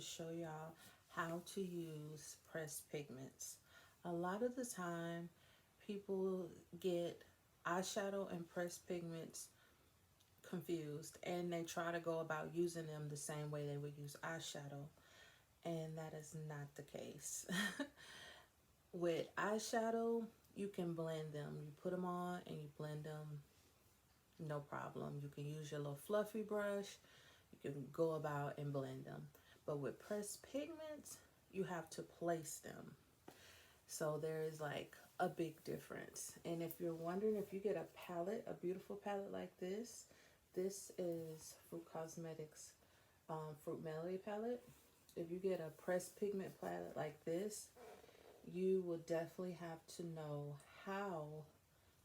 show y'all how to use pressed pigments. A lot of the time, people get eyeshadow and pressed pigments confused, and they try to go about using them the same way they would use eyeshadow, and that is not the case. With eyeshadow, you can blend them. You put them on and you blend them, no problem. You can use your little fluffy brush. You can go about and blend them. But with pressed pigments, you have to place them. So there is like a big difference. And if you're wondering, if you get a palette, a beautiful palette like this is Fruit Cosmetics Fruit Melody Palette. If you get a pressed pigment palette like this, you will definitely have to know how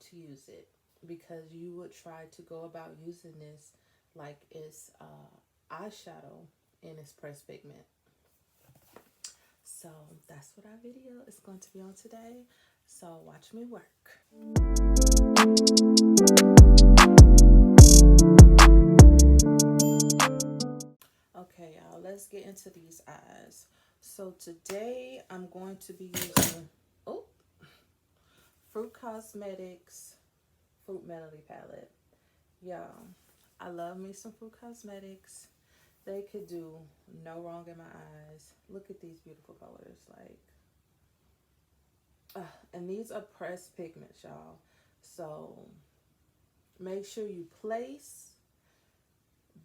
to use it, because you would try to go about using this like it's eyeshadow and it's pressed pigment. So that's what our video is going to be on today. So watch me work. Okay, y'all, let's get into these eyes. So today I'm going to be using Fruit Cosmetics Fruit Melody Palette. Y'all, I love me some Fruit Cosmetics. They could do no wrong in my eyes. Look at these beautiful colors. And these are pressed pigments, y'all. So make sure you place,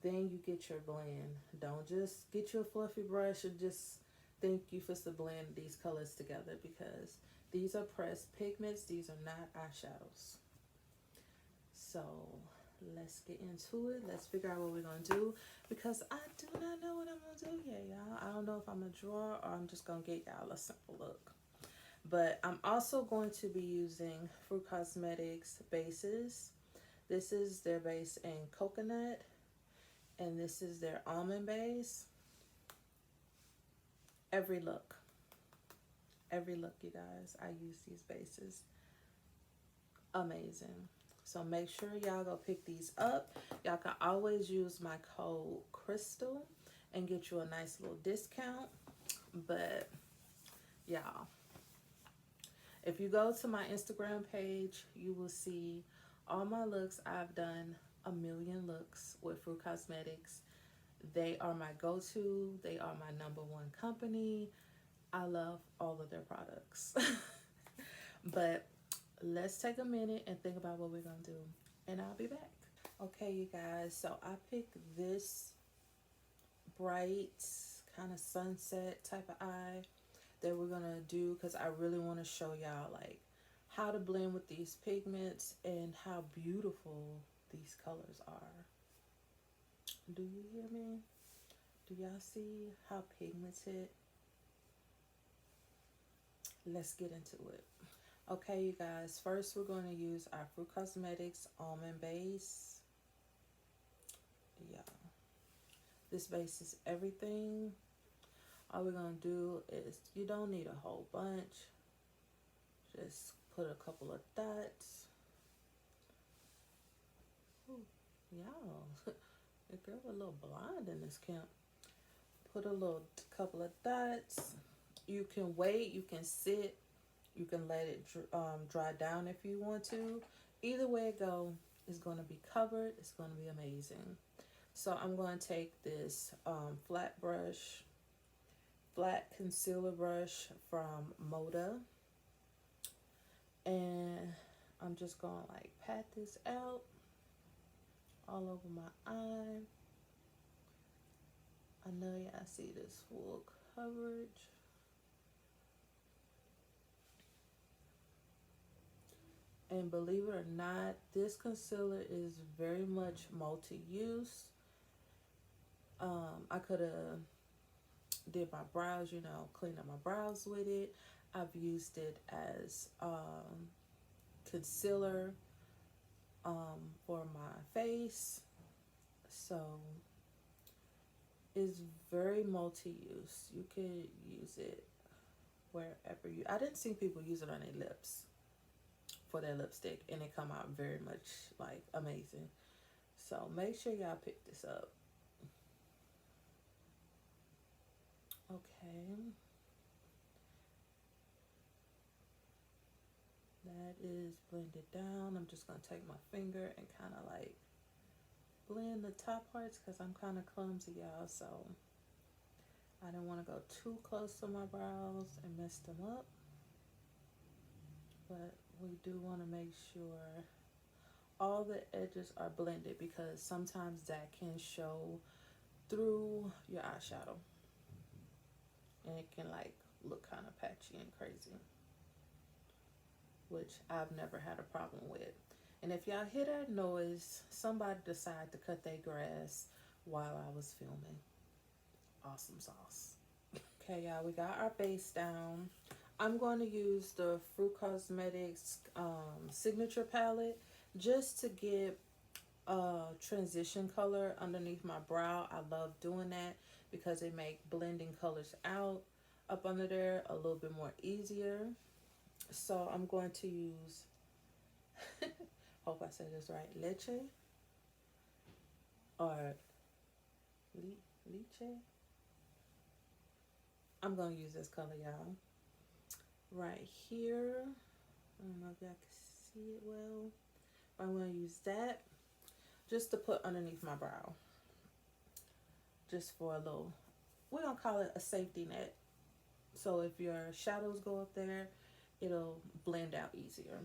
then you get your blend. Don't just get you a fluffy brush and just think you supposed to blend these colors together, because these are pressed pigments. These are not eyeshadows. So let's get into it. Let's figure out what we're going to do, because I do not know what I'm going to do yet, y'all. I don't know if I'm going to draw or I'm just going to get y'all a simple look. But I'm also going to be using Fruit Cosmetics bases. This is their base in coconut, and this is their almond base. Every look, you guys, I use these bases. Amazing. So make sure y'all go pick these up. Y'all can always use my code KRYSTAL and get you a nice little discount. But y'all, if you go to my Instagram page, you will see all my looks. I've done a million looks with Fruit Cosmetics. They are my go-to. They are my #1 company. I love all of their products. But let's take a minute and think about what we're going to do, and I'll be back. Okay, you guys, so I picked this bright kind of sunset type of eye that we're going to do, because I really want to show y'all like how to blend with these pigments and how beautiful these colors are. Do you hear me? Do y'all see how pigmented? Let's get into it. Okay, you guys, first we're going to use our Fruit Cosmetics almond base. Yeah, this base is everything. All we're going to do is, you don't need a whole bunch. Just put a couple of dots. Ooh, y'all, the girl a little blind in this camp. Put a little couple of dots. You can wait, you can sit, you can let it dry down if you want to. Either way it go, it's going to be covered. It's going to be amazing. So I'm going to take this flat concealer brush from Mōda, and I'm just going to like pat this out all over my eye. I know y'all see this full coverage. And believe it or not, this concealer is very much multi-use. I could have did my brows, you know, cleaned up my brows with it. I've used it as concealer for my face. So it's very multi-use. You could use it wherever you. I didn't see people use it on their lips for their lipstick, and it come out very much like amazing. So make sure y'all pick this up. Okay. That is blended down. I'm just going to take my finger and kind of like blend the top parts because I'm kind of clumsy, y'all. So I didn't want to go too close to my brows and mess them up. But we do want to make sure all the edges are blended because sometimes that can show through your eyeshadow. And it can like look kind of patchy and crazy, which I've never had a problem with. And if y'all hear that noise, somebody decided to cut their grass while I was filming. Awesome sauce. Okay, y'all, we got our base down. I'm going to use the Fruitscosmetics signature palette just to get a transition color underneath my brow. I love doing that because it makes blending colors out up under there a little bit more easier. So I'm going to use, hope I said this right, Leche or Liche. I'm going to use this color, y'all. Right here. I don't know if y'all can see it well. But I'm going to use that just to put underneath my brow. Just for a little, we're going to call it a safety net. So if your shadows go up there, it'll blend out easier.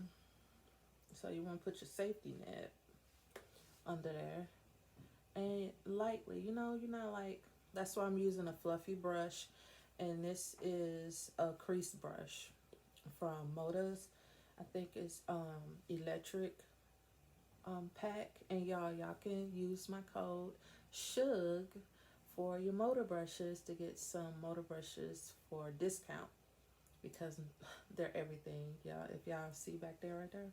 So you want to put your safety net under there. And lightly, you know, you're not like, that's why I'm using a fluffy brush. And this is a crease brush from Mōda's. I think it's electric pack. And y'all can use my code SUGG for your Mōda brushes to get some Mōda brushes for discount because they're everything. Y'all, if y'all see back there right there,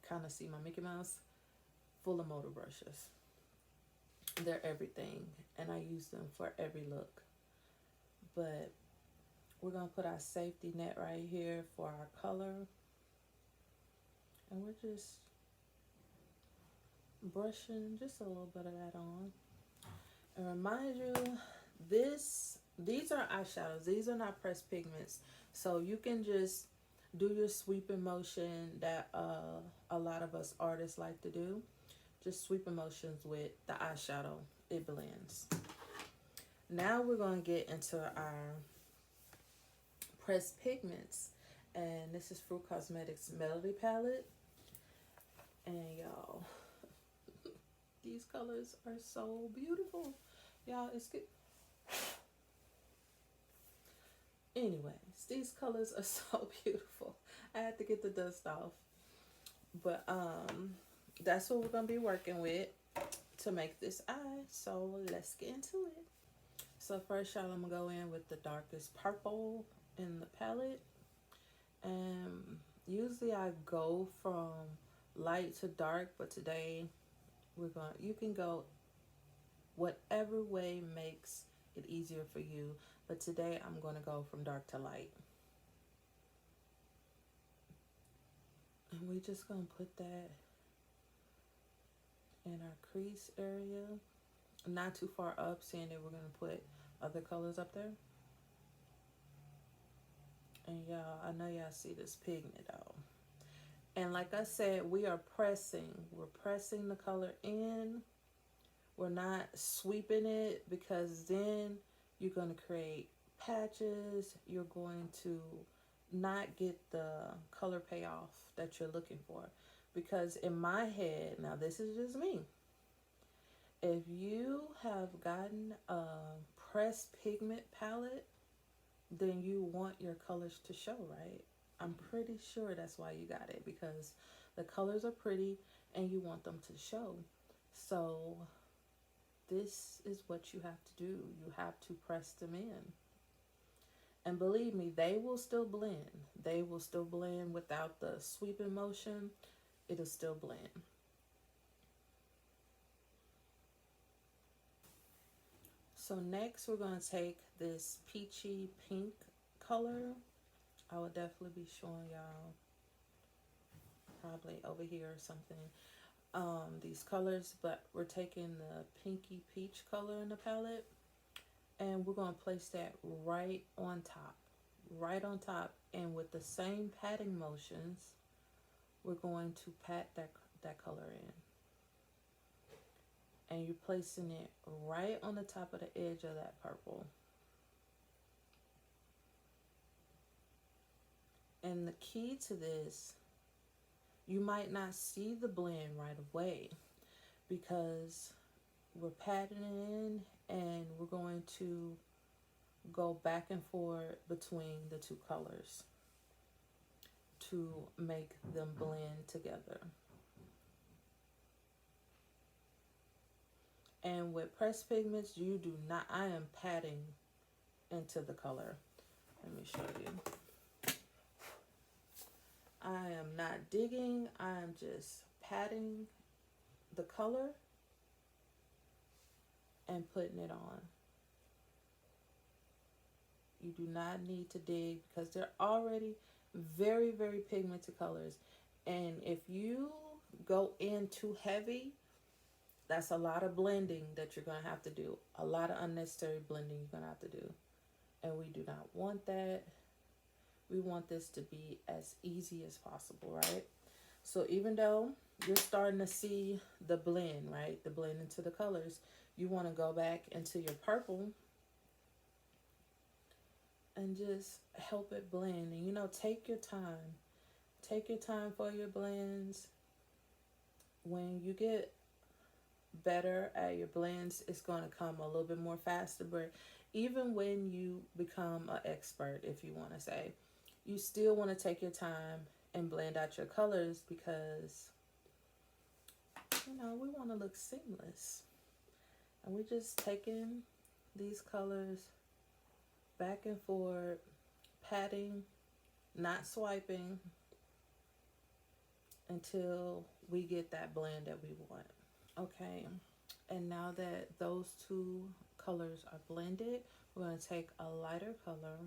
kind of see my Mickey Mouse full of Mōda brushes. They're everything and I use them for every look. But we're going to put our safety net right here for our color. And we're just brushing just a little bit of that on. And remind you, these are eyeshadows. These are not pressed pigments. So you can just do your sweeping motion that a lot of us artists like to do. Just sweeping motions with the eyeshadow. It blends. Now we're going to get into our pressed pigments. And this is Fruitscosmetics Melody Palette. And y'all, these colors are so beautiful. Y'all, it's good. Anyways, these colors are so beautiful. I had to get the dust off. But that's what we're going to be working with to make this eye. So let's get into it. So first, y'all, I'm going to go in with the darkest purple in the palette. And usually I go from light to dark, but today you can go whatever way makes it easier for you. But today I'm going to go from dark to light. And we're just going to put that in our crease area. Not too far up, seeing that we're going to put other colors up there. And y'all, I know y'all see this pigment though. And like I said, we are pressing. We're pressing the color in. We're not sweeping it because then you're going to create patches. You're going to not get the color payoff that you're looking for. Because in my head, now this is just me. If you have gotten a pressed pigment palette, then you want your colors to show, right? I'm pretty sure that's why you got it, because the colors are pretty and you want them to show. So this is what you have to do. You have to press them in. And believe me, they will still blend. They will still blend without the sweeping motion. It'll still blend. So next we're going to take this peachy pink color. I will definitely be showing y'all probably over here or something these colors, but we're taking the pinky peach color in the palette And we're going to place that right on top. Right on top. And with the same patting motions, we're going to pat that color in. And you're placing it right on the top of the edge of that purple. And the key to this, you might not see the blend right away because we're patting it in and we're going to go back and forth between the two colors to make them blend together. And with pressed pigments, you do not, I am patting into the color. Let me show you. I am not digging, I am just patting the color and putting it on. You do not need to dig because they're already very, very pigmented colors. And if you go in too heavy, that's a lot of blending that you're going to have to do. A lot of unnecessary blending you're going to have to do. And we do not want that. We want this to be as easy as possible, right? So even though you're starting to see the blend, right? The blend into the colors, you want to go back into your purple and just help it blend. And, you know, take your time. Take your time for your blends. When you get better at your blends, it's going to come a little bit more faster. But even when you become an expert, if you want to say, you still want to take your time and blend out your colors because, you know, we want to look seamless. And we're just taking these colors back and forth, patting, not swiping, until we get that blend that we want. Okay, and now that those two colors are blended, we're going to take a lighter color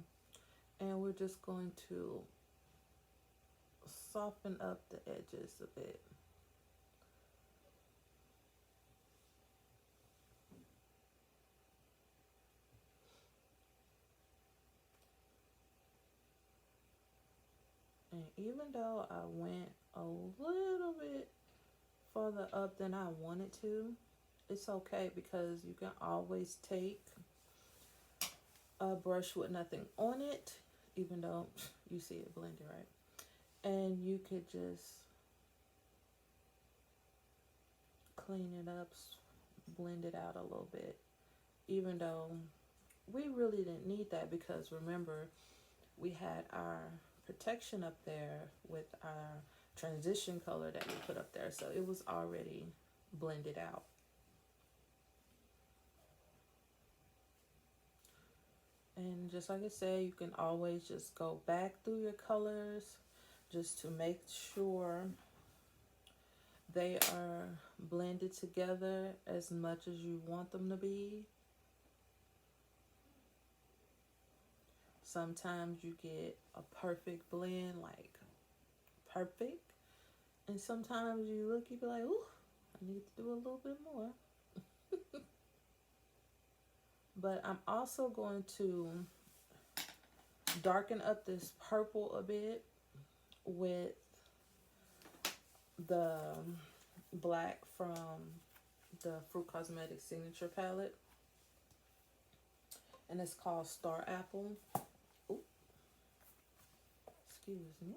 and we're just going to soften up the edges a bit. And even though I went a little bit further up than I wanted to, it's okay because you can always take a brush with nothing on it, even though you see it blended, right? And you could just clean it up, blend it out a little bit, even though we really didn't need that because remember, we had our protection up there with our transition color that we put up there, so it was already blended out. And just like I said, you can always just go back through your colors just to make sure they are blended together as much as you want them to be. Sometimes you get a perfect blend, like perfect. And sometimes you look, you be like, ooh, I need to do a little bit more. But I'm also going to darken up this purple a bit with the black from the Fruitscosmetics Signature Palette. And it's called Star Apple. Ooh. Excuse me.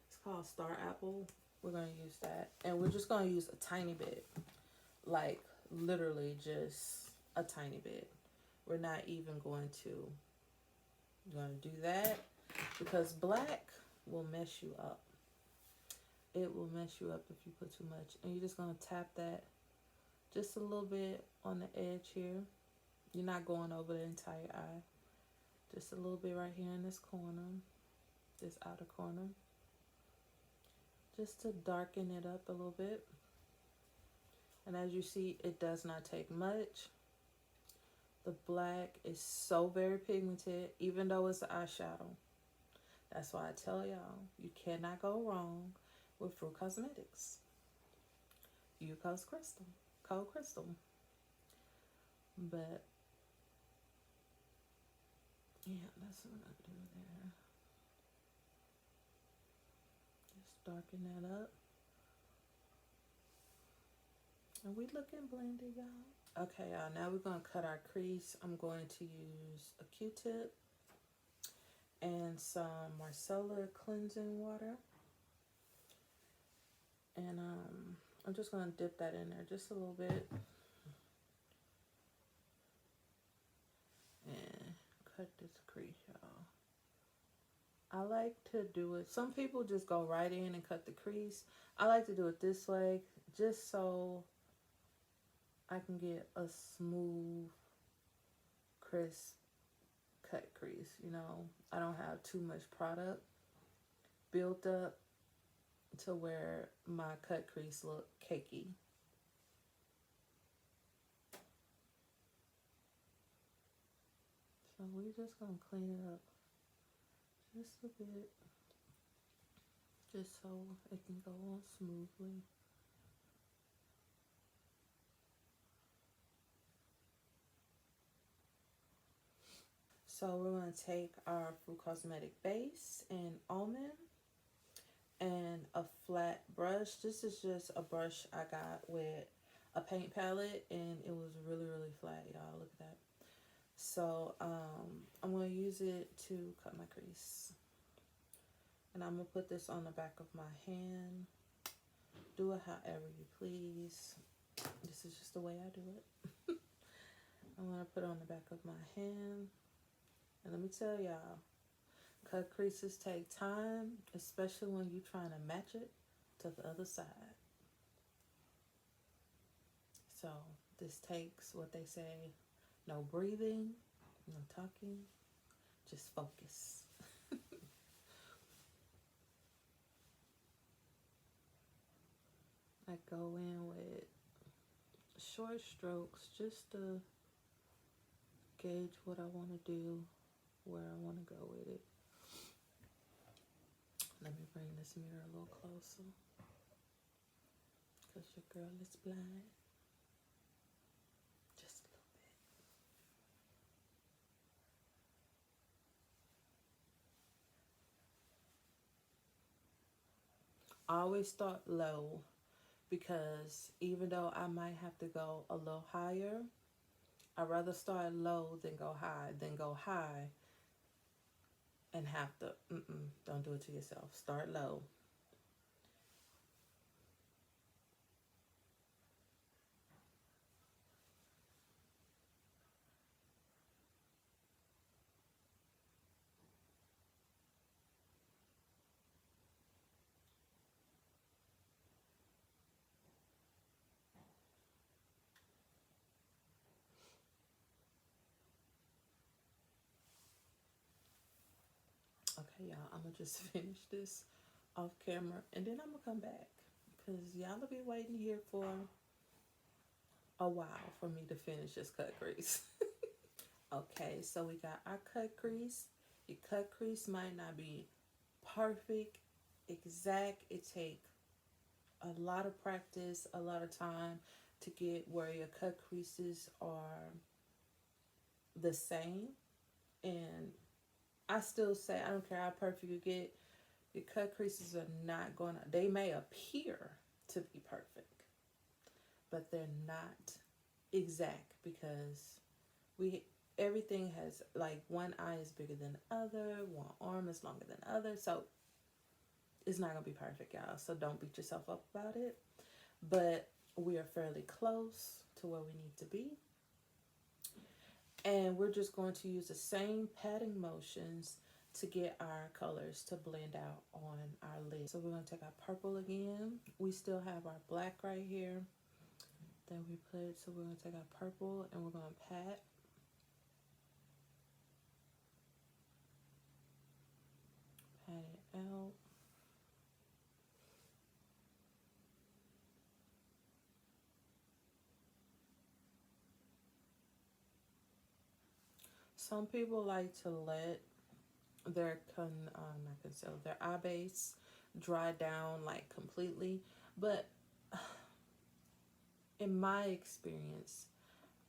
It's called Star Apple. We're going to use that. And we're just going to use a tiny bit. Like, literally just a tiny bit. We're not even going to do that because black will mess you up. It will mess you up if you put too much. And you're just going to tap that just a little bit on the edge here. You're not going over the entire eye. Just a little bit right here in this corner, this outer corner. Just to darken it up a little bit. And as you see, it does not take much. The black is so very pigmented, even though it's an eyeshadow. That's why I tell y'all, you cannot go wrong with Fruitscosmetics. You code Crystal. But Yeah, that's what I'm gonna do there. Just darken that up. And we looking blended, y'all. Okay, y'all, now we're gonna cut our crease. I'm going to use a Q-tip and some micellar cleansing water. And I'm just gonna dip that in there just a little bit. And cut this crease, y'all. I like to do it. Some people just go right in and cut the crease. I like to do it this way just so I can get a smooth, crisp cut crease. You know, I don't have too much product built up to where my cut crease look cakey. So we're just gonna clean it up just a bit, just so it can go on smoothly. So we're going to take our Fruitscosmetics base in Almond and a flat brush. This is just a brush I got with a paint palette, and it was really, really flat, y'all. Look at that. So I'm going to use it to cut my crease. And I'm going to put this on the back of my hand. Do it however you please. This is just the way I do it. I'm going to put it on the back of my hand. And let me tell y'all, cut creases take time, especially when you're trying to match it to the other side. So this takes, what they say, no breathing, no talking, just focus. I go in with short strokes just to gauge what I want to do, where I want to go with it. Let me bring this mirror a little closer, because your girl is blind. Just a little bit. I always start low, because even though I might have to go a little higher, I'd rather start low than go high and have to, don't do it to yourself. Start low. Okay, y'all, I'm going to just finish this off camera, and then I'm going to come back, because y'all will be waiting here for a while for me to finish this cut crease. Okay, so we got our cut crease. Your cut crease might not be perfect, exact. It takes a lot of practice, a lot of time to get where your cut creases are the same. And I still say, I don't care how perfect you get, your cut creases are not gonna, they may appear to be perfect, but they're not exact, because everything has, like, one eye is bigger than the other, one arm is longer than the other, so it's not gonna be perfect, y'all. So don't beat yourself up about it. But we are fairly close to where we need to be. And we're just going to use the same patting motions to get our colors to blend out on our lid. So we're going to take our purple again. We still have our black right here that we put. So we're going to take our purple and we're going to pat. Pat it out. Some people like to let their their eye base dry down like completely, but in my experience,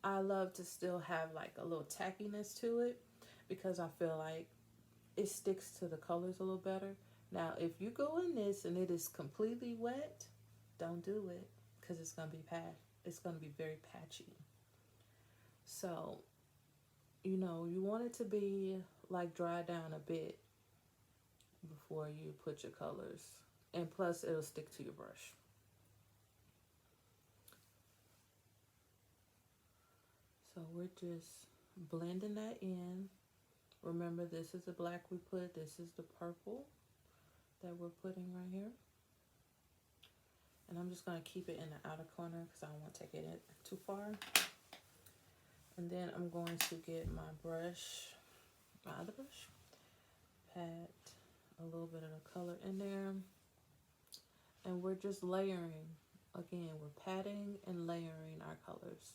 I love to still have like a little tackiness to it, because I feel like it sticks to the colors a little better. Now, if you go in this and it is completely wet, don't do it because it's going to be it's going to be very patchy. So, you know, you want it to be like dried down a bit before you put your colors. And plus, it'll stick to your brush. So we're just blending that in. Remember, this is the black we put. This is the purple that we're putting right here. And I'm just going to keep it in the outer corner because I don't want to take it too far. And then I'm going to get my brush, my other brush, pat a little bit of the color in there. And we're just layering. Again, we're patting and layering our colors.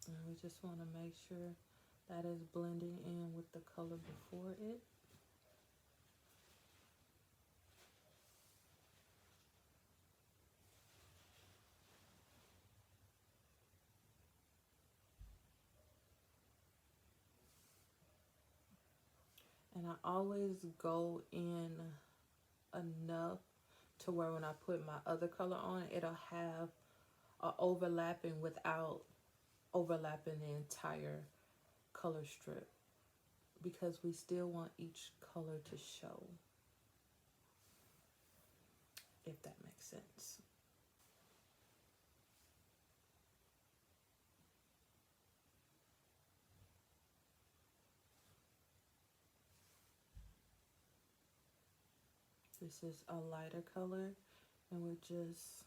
And we just want to make sure that is blending in with the color before it. And I always go in enough to where when I put my other color on, it'll have a overlapping without overlapping the entire color strip, because we still want each color to show, if that makes sense. This is a lighter color, and we're just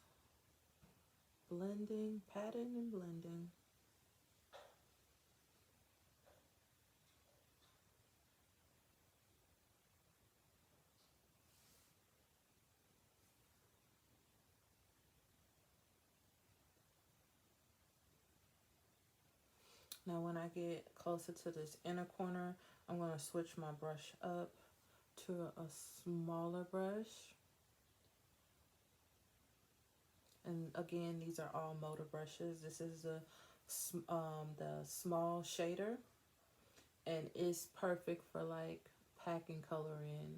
blending, patting and blending. Now when I get closer to this inner corner, I'm going to switch my brush up to a smaller brush. And again, these are all Mōda brushes. This is the small shader, and it's perfect for like packing color in.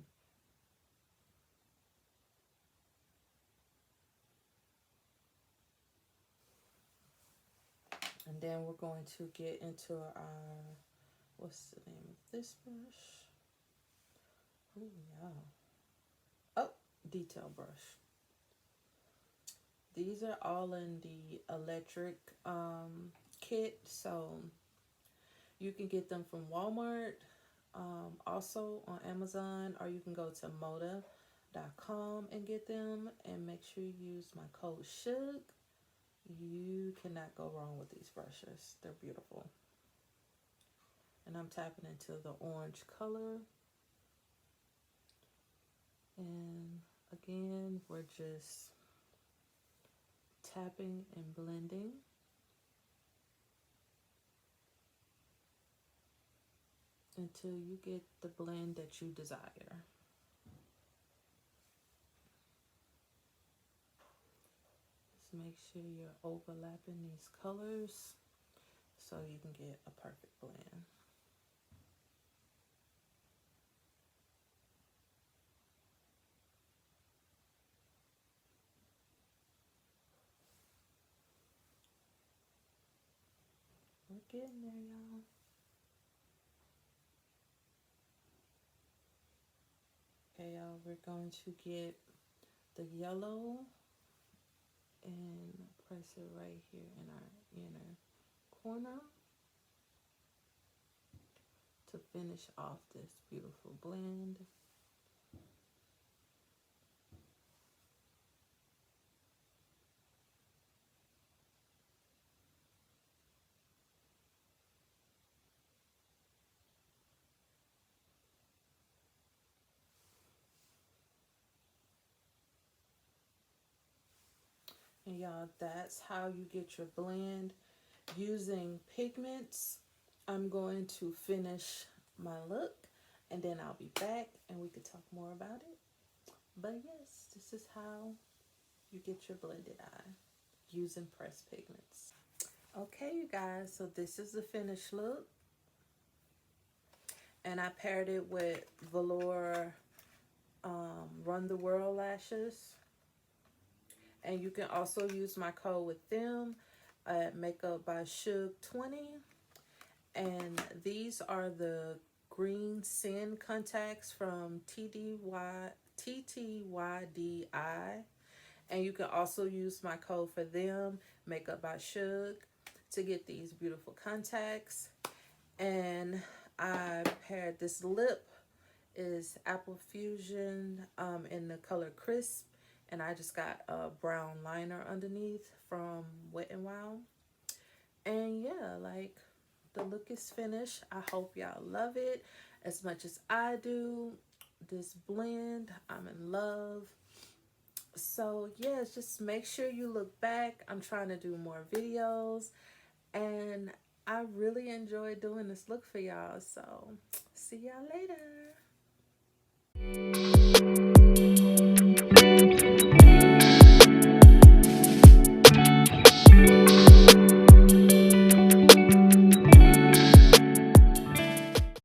And then we're going to get into our, what's the name of this brush? Oh, yeah. Oh, detail brush. These are all in the electric kit, so you can get them from Walmart, also on Amazon, or you can go to Mōda.com and get them. And make sure you use my code SUGG. You cannot go wrong with these brushes. They're beautiful. And I'm tapping into the orange color. And again, we're just tapping and blending until you get the blend that you desire. Just make sure you're overlapping these colors so you can get a perfect blend. We're getting there, y'all. Okay, y'all, we're going to get the yellow and press it right here in our inner corner to finish off this beautiful blend. And y'all, that's how you get your blend using pigments. I'm going to finish my look and then I'll be back and we can talk more about it. But yes, this is how you get your blended eye using pressed pigments. Okay, you guys, so this is the finished look. And I paired it with Velour Run the World lashes. And you can also use my code with them at MAKEUPBYSUGG 20. And these are the green sand contacts from TTDeye. And you can also use my code for them, MAKEUPBYSUGG, to get these beautiful contacts. And I paired this lip is Apple Fusion in the color Crisp. And I just got a brown liner underneath from Wet n Wild. And yeah, like, the look is finished. I hope y'all love it as much as I do. This blend, I'm in love. So yeah, just make sure you look back. I'm trying to do more videos. And I really enjoy doing this look for y'all. So see y'all later.